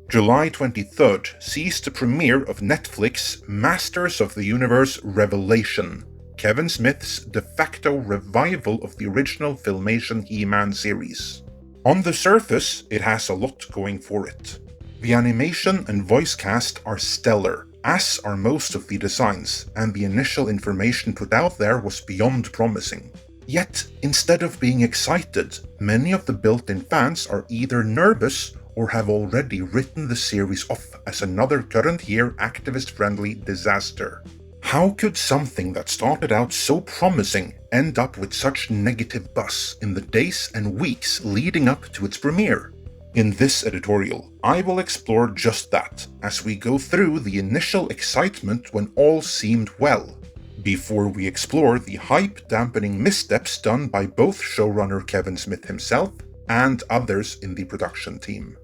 July 23rd sees the premiere of Netflix Masters of the Universe Revelation, Kevin Smith's de facto revival of the original Filmation He-Man series. On the surface, it has a lot going for it. The animation and voice cast are stellar, as are most of the designs, and the initial information put out there was beyond promising. Yet, instead of being excited, many of the built-in fans are either nervous or have already written the series off as another current-year activist-friendly disaster. How could something that started out so promising end up with such negative buzz in the days and weeks leading up to its premiere? In this editorial, I will explore just that, as we go through the initial excitement when all seemed well, before we explore the hype-dampening missteps done by both showrunner Kevin Smith himself and others in the production team.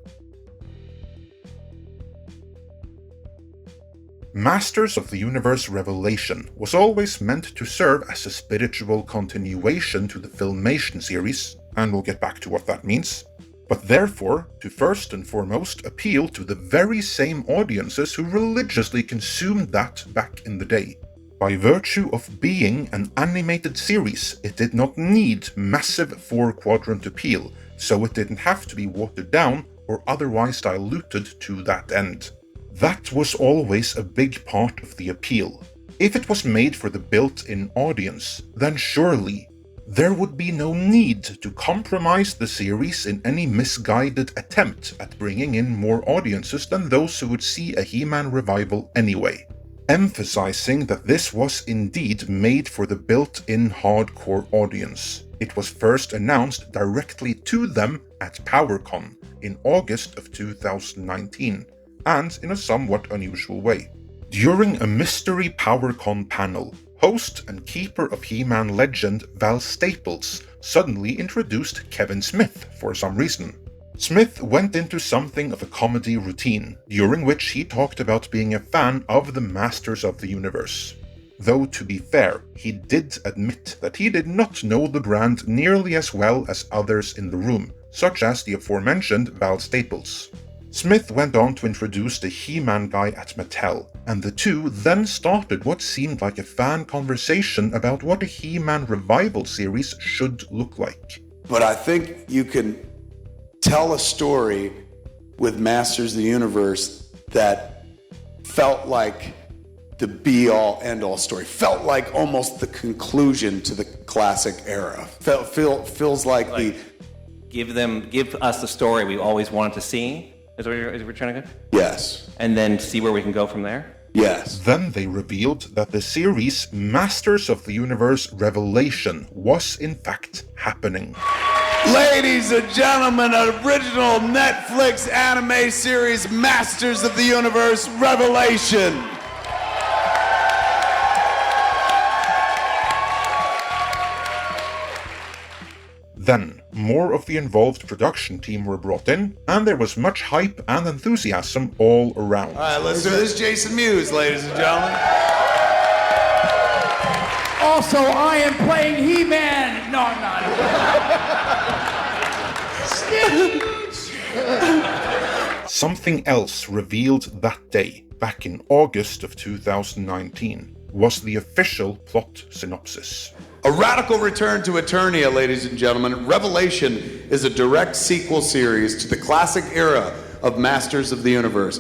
Masters of the Universe Revelation was always meant to serve as a spiritual continuation to the Filmation series, and we'll get back to what that means, but therefore to first and foremost appeal to the very same audiences who religiously consumed that back in the day. By virtue of being an animated series, it did not need massive 4-quadrant appeal, so it didn't have to be watered down or otherwise diluted to that end. That was always a big part of the appeal. If it was made for the built-in audience, then surely there would be no need to compromise the series in any misguided attempt at bringing in more audiences than those who would see a He-Man revival anyway, emphasizing that this was indeed made for the built-in hardcore audience. It was first announced directly to them at PowerCon in August of 2019, and in a somewhat unusual way. During a mystery PowerCon panel, host and keeper of He-Man legend Val Staples suddenly introduced Kevin Smith for some reason. Smith went into something of a comedy routine, during which he talked about being a fan of the Masters of the Universe. Though to be fair, he did admit that he did not know the brand nearly as well as others in the room, such as the aforementioned Val Staples. Smith went on to introduce the He-Man guy at Mattel, and the two then started what seemed like a fan conversation about what a He-Man revival series should look like. But I think you can tell a story with Masters of the Universe that felt like the be-all, end-all story. Felt like almost the conclusion to the classic era. Feels like the... Give us the story we always wanted to see. Is what we're trying to go? Yes. And then see where we can go from there? Yes. Then they revealed that the series Masters of the Universe Revelation was in fact happening. Ladies and gentlemen, an original Netflix anime series Masters of the Universe Revelation. Then, more of the involved production team were brought in, and there was much hype and enthusiasm all around. Alright, let's do this. Jason Mewes, ladies and gentlemen. Also, I am playing He-Man. No, I'm not. Something else revealed that day, back in August of 2019, was the official plot synopsis. A radical return to Eternia, ladies and gentlemen. Revelation is a direct sequel series to the classic era of Masters of the Universe.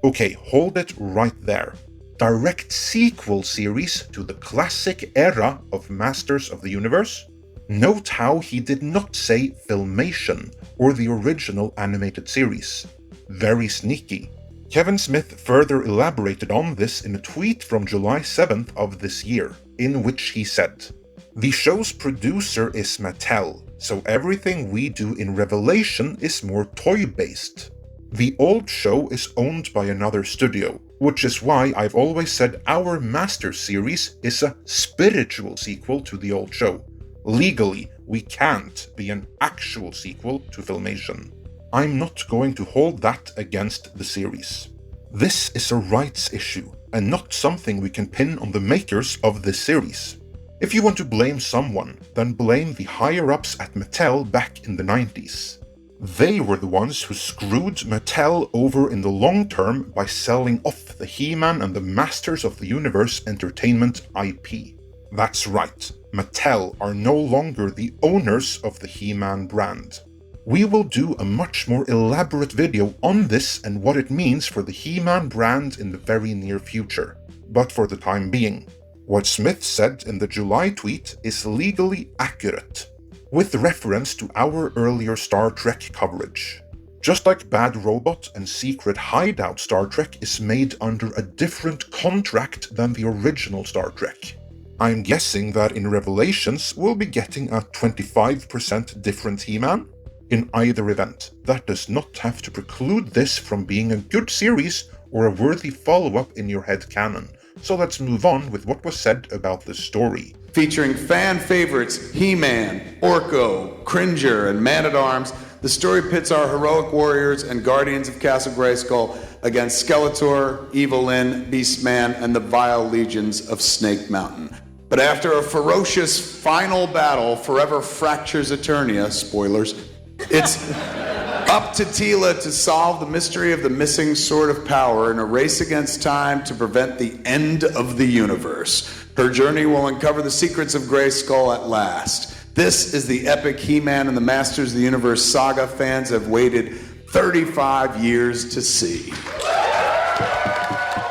Okay, hold it right there. Direct sequel series to the classic era of Masters of the Universe? Note how he did not say Filmation or the original animated series. Very sneaky. Kevin Smith further elaborated on this in a tweet from July 7th of this year, in which he said, "The show's producer is Mattel, so everything we do in Revelation is more toy-based. The old show is owned by another studio, which is why I've always said our Master series is a spiritual sequel to the old show. Legally, we can't be an actual sequel to Filmation. I'm not going to hold that against the series. This is a rights issue, and not something we can pin on the makers of this series. If you want to blame someone, then blame the higher-ups at Mattel back in the 90s. They were the ones who screwed Mattel over in the long term by selling off the He-Man and the Masters of the Universe Entertainment IP. That's right, Mattel are no longer the owners of the He-Man brand. We will do a much more elaborate video on this and what it means for the He-Man brand in the very near future. But for the time being, what Smith said in the July tweet is legally accurate, with reference to our earlier Star Trek coverage. Just like Bad Robot and Secret Hideout Star Trek is made under a different contract than the original Star Trek. I'm guessing that in Revelations we'll be getting a 25% different He-Man. In either event, that does not have to preclude this from being a good series or a worthy follow-up in your head canon. So let's move on with what was said about the story. Featuring fan favorites He-Man, Orko, Cringer, and Man-at-Arms, the story pits our heroic warriors and guardians of Castle Grayskull against Skeletor, Evil-Lyn, Beastman, and the vile legions of Snake Mountain. But after a ferocious final battle forever fractures Eternia, spoilers, it's up to Teela to solve the mystery of the missing Sword of Power in a race against time to prevent the end of the universe. Her journey will uncover the secrets of Grayskull at last. This is the epic He-Man and the Masters of the Universe saga fans have waited 35 years to see.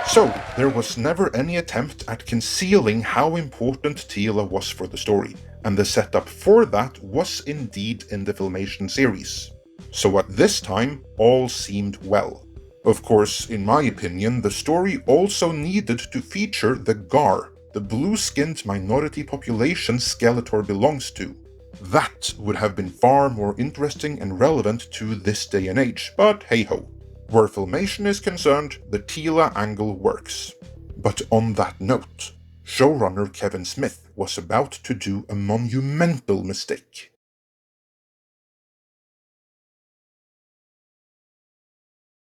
So, there was never any attempt at concealing how important Teela was for the story, and the setup for that was indeed in the Filmation series. So at this time, all seemed well. Of course, in my opinion, the story also needed to feature the Gar, the blue-skinned minority population Skeletor belongs to. That would have been far more interesting and relevant to this day and age, but hey-ho. Where Filmation is concerned, the Teela angle works. But on that note, showrunner Kevin Smith was about to do a monumental mistake.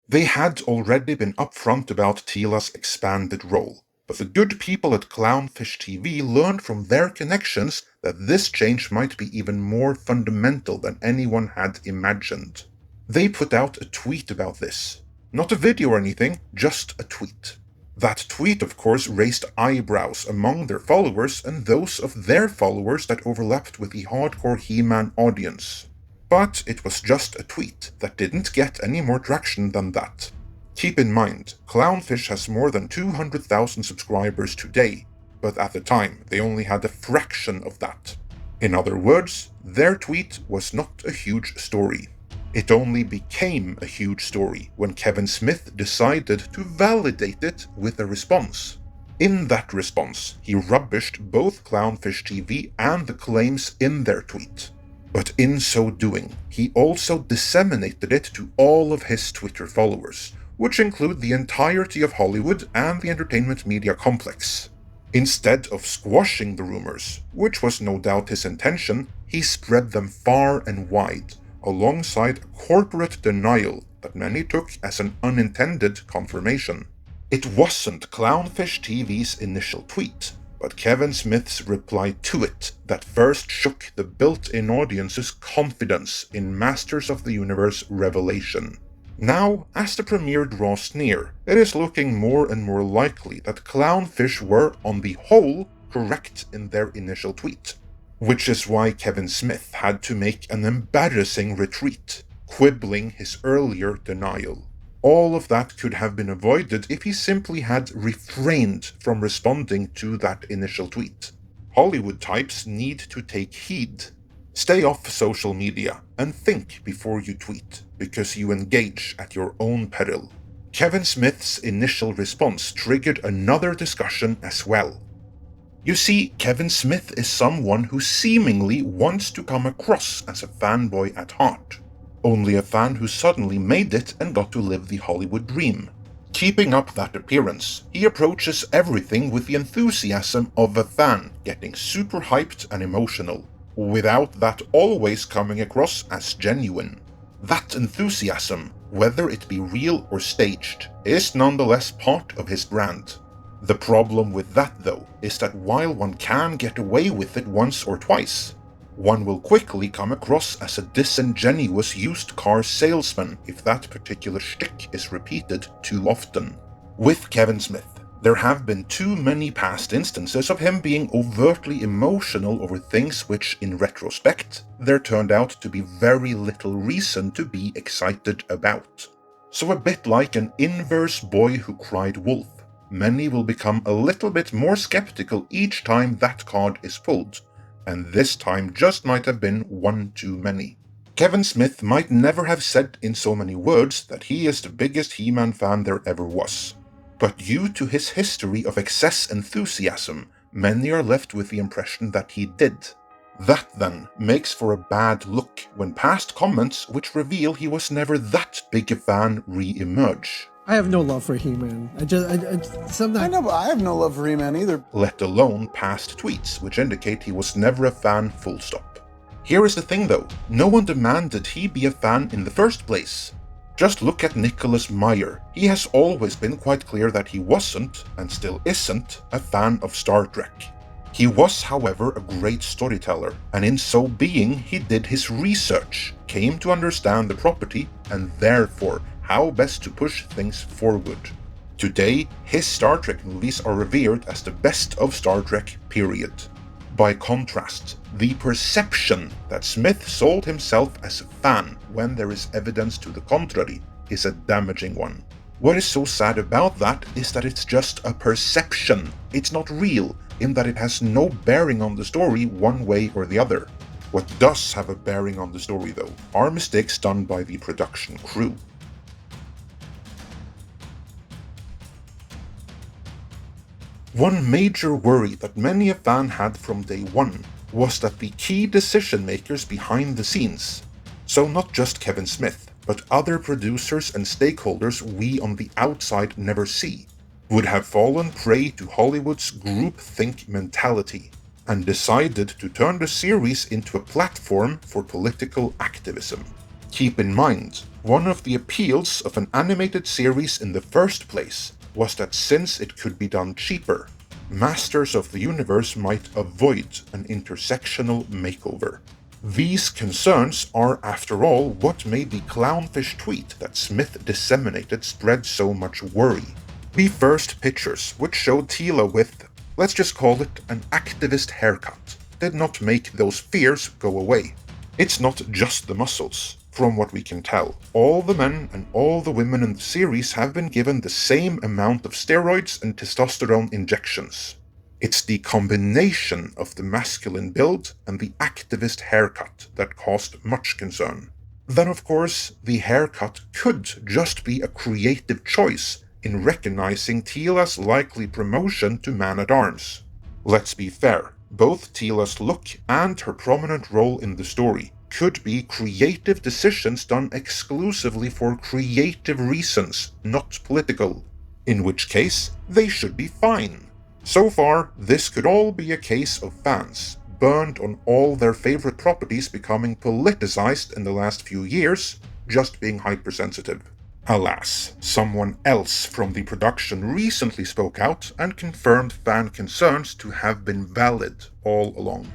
They had already been upfront about Teela's expanded role, but the good people at Clownfish TV learned from their connections that this change might be even more fundamental than anyone had imagined. They put out a tweet about this. Not a video or anything, just a tweet. That tweet, of course, raised eyebrows among their followers and those of their followers that overlapped with the hardcore He-Man audience. But it was just a tweet that didn't get any more traction than that. Keep in mind, Clownfish has more than 200,000 subscribers today, but at the time they only had a fraction of that. In other words, their tweet was not a huge story. It only became a huge story when Kevin Smith decided to validate it with a response. In that response, he rubbished both Clownfish TV and the claims in their tweet. But in so doing, he also disseminated it to all of his Twitter followers, which include the entirety of Hollywood and the entertainment media complex. Instead of squashing the rumors, which was no doubt his intention, he spread them far and wide, alongside a corporate denial that many took as an unintended confirmation. It wasn't Clownfish TV's initial tweet, but Kevin Smith's reply to it that first shook the built-in audience's confidence in Masters of the Universe Revelation. Now, as the premiere draws near, it is looking more and more likely that Clownfish were, on the whole, correct in their initial tweet. Which is why Kevin Smith had to make an embarrassing retreat, quibbling his earlier denial. All of that could have been avoided if he simply had refrained from responding to that initial tweet. Hollywood types need to take heed. Stay off social media and think before you tweet, because you engage at your own peril. Kevin Smith's initial response triggered another discussion as well. You see, Kevin Smith is someone who seemingly wants to come across as a fanboy at heart. Only a fan who suddenly made it and got to live the Hollywood dream. Keeping up that appearance, he approaches everything with the enthusiasm of a fan, getting super hyped and emotional, without that always coming across as genuine. That enthusiasm, whether it be real or staged, is nonetheless part of his brand. The problem with that, though, is that while one can get away with it once or twice, One will quickly come across as a disingenuous used car salesman if that particular shtick is repeated too often. With Kevin Smith, there have been too many past instances of him being overtly emotional over things which, in retrospect, there turned out to be very little reason to be excited about. So a bit like an inverse boy who cried wolf, many will become a little bit more skeptical each time that card is pulled, and this time just might have been one too many. Kevin Smith might never have said in so many words that he is the biggest He-Man fan there ever was. But due to his history of excess enthusiasm, many are left with the impression that he did. That then makes for a bad look when past comments which reveal he was never that big a fan re-emerge. I have no love for He-Man. I know, but I have no love for He-Man either. Let alone past tweets which indicate he was never a fan full stop. Here is the thing though, no one demanded he be a fan in the first place. Just look at Nicholas Meyer. He has always been quite clear that he wasn't, and still isn't, a fan of Star Trek. He was, however, a great storyteller, and in so being he did his research, came to understand the property, and therefore how best to push things forward. Today, his Star Trek movies are revered as the best of Star Trek, period. By contrast, the perception that Smith sold himself as a fan when there is evidence to the contrary is a damaging one. What is so sad about that is that it's just a perception. It's not real, in that it has no bearing on the story one way or the other. What does have a bearing on the story though are mistakes done by the production crew. One major worry that many a fan had from day one was that the key decision makers behind the scenes, so not just Kevin Smith, but other producers and stakeholders we on the outside never see, would have fallen prey to Hollywood's groupthink mentality and decided to turn the series into a platform for political activism. Keep in mind, one of the appeals of an animated series in the first place was that since it could be done cheaper, Masters of the Universe might avoid an intersectional makeover. These concerns are, after all, what made the clownfish tweet that Smith disseminated spread so much worry. The first pictures, which showed Teela with, let's just call it, an activist haircut, did not make those fears go away. It's not just the muscles. From what we can tell, all the men and all the women in the series have been given the same amount of steroids and testosterone injections. It's the combination of the masculine build and the activist haircut that caused much concern. Then of course, the haircut could just be a creative choice in recognizing Teela's likely promotion to Man-at-Arms. Let's be fair, both Teela's look and her prominent role in the story could be creative decisions done exclusively for creative reasons, not political, in which case they should be fine. So far, this could all be a case of fans, burned on all their favorite properties becoming politicized in the last few years, just being hypersensitive. Alas, someone else from the production recently spoke out and confirmed fan concerns to have been valid all along.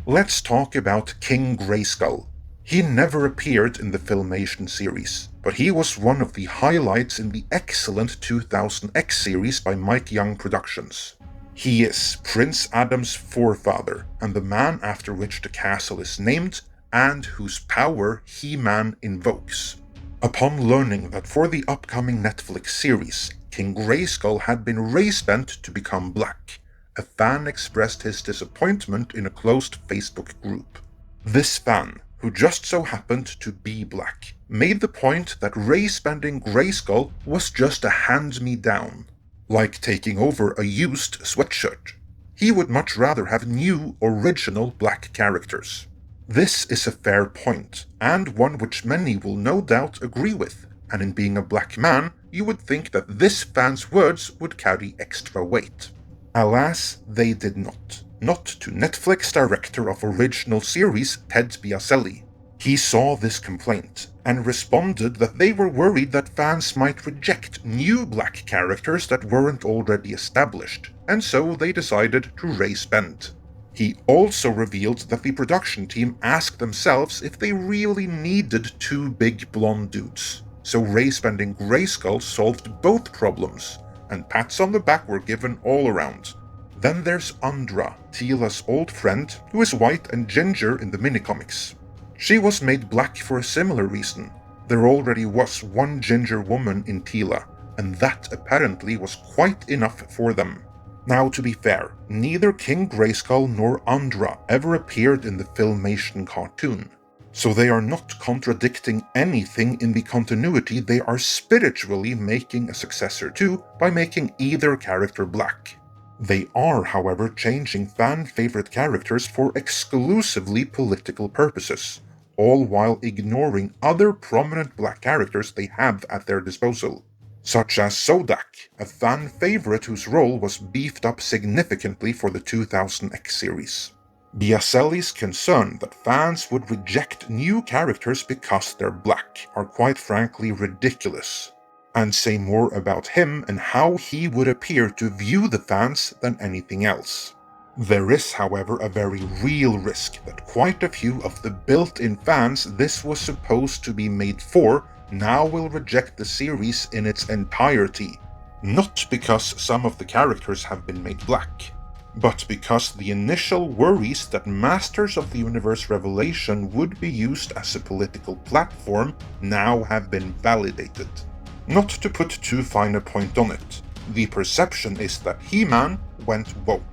Let's talk about King Grayskull. He never appeared in the Filmation series, but he was one of the highlights in the excellent 2000X series by Mike Young Productions. He is Prince Adam's forefather, and the man after which the castle is named, and whose power He-Man invokes. Upon learning that for the upcoming Netflix series, King Grayskull had been race-bent to become black, a fan expressed his disappointment in a closed Facebook group. This fan, who just so happened to be black, made the point that race-bending Grayskull was just a hand-me-down, like taking over a used sweatshirt. He would much rather have new, original black characters. This is a fair point, and one which many will no doubt agree with, and in being a black man, you would think that this fan's words would carry extra weight. Alas, they did not. Not to Netflix director of original series Ted Biaselli. He saw this complaint and responded that they were worried that fans might reject new black characters that weren't already established, and so they decided to raise Bent. He also revealed that the production team asked themselves if they really needed two big blonde dudes, so race-bending Grayskull solved both problems, and pats on the back were given all around. Then there's Andra, Teela's old friend, who is white and ginger in the minicomics. She was made black for a similar reason. There already was one ginger woman in Teela, and that apparently was quite enough for them. Now, to be fair, neither King Grayskull nor Andra ever appeared in the Filmation cartoon, so they are not contradicting anything in the continuity they are spiritually making a successor to by making either character black. They are, however, changing fan-favorite characters for exclusively political purposes, all while ignoring other prominent black characters they have at their disposal, such as Sodak, a fan-favorite whose role was beefed up significantly for the 2000X series. Biaselli's concern that fans would reject new characters because they're black are quite frankly ridiculous, and say more about him and how he would appear to view the fans than anything else. There is, however, a very real risk that quite a few of the built-in fans this was supposed to be made for now will reject the series in its entirety, not because some of the characters have been made black, but because the initial worries that Masters of the Universe Revelation would be used as a political platform now have been validated. Not to put too fine a point on it, the perception is that He-Man went woke.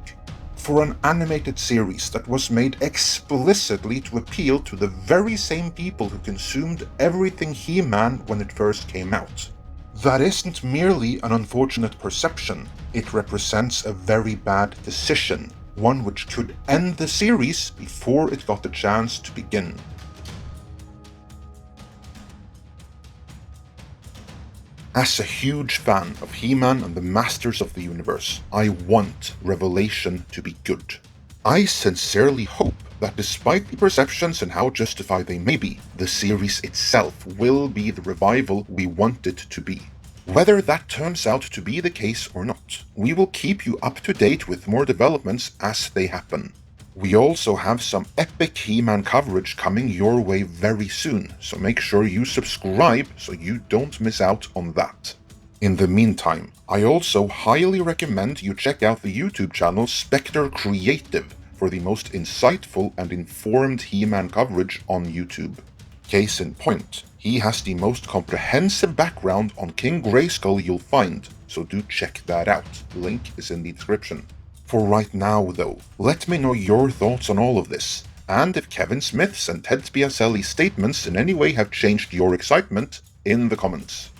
For an animated series that was made explicitly to appeal to the very same people who consumed everything He-Man when it first came out. That isn't merely an unfortunate perception, it represents a very bad decision, one which could end the series before it got a chance to begin. As a huge fan of He-Man and the Masters of the Universe, I want Revelation to be good. I sincerely hope that despite the perceptions and how justified they may be, the series itself will be the revival we want it to be. Whether that turns out to be the case or not, we will keep you up to date with more developments as they happen. We also have some epic He-Man coverage coming your way very soon, so make sure you subscribe so you don't miss out on that. In the meantime, I also highly recommend you check out the YouTube channel Spectre Creative for the most insightful and informed He-Man coverage on YouTube. Case in point, he has the most comprehensive background on King Grayskull you'll find, so do check that out. Link is in the description. For right now, though, let me know your thoughts on all of this, and if Kevin Smith's and Ted Biaselli's statements in any way have changed your excitement in the comments.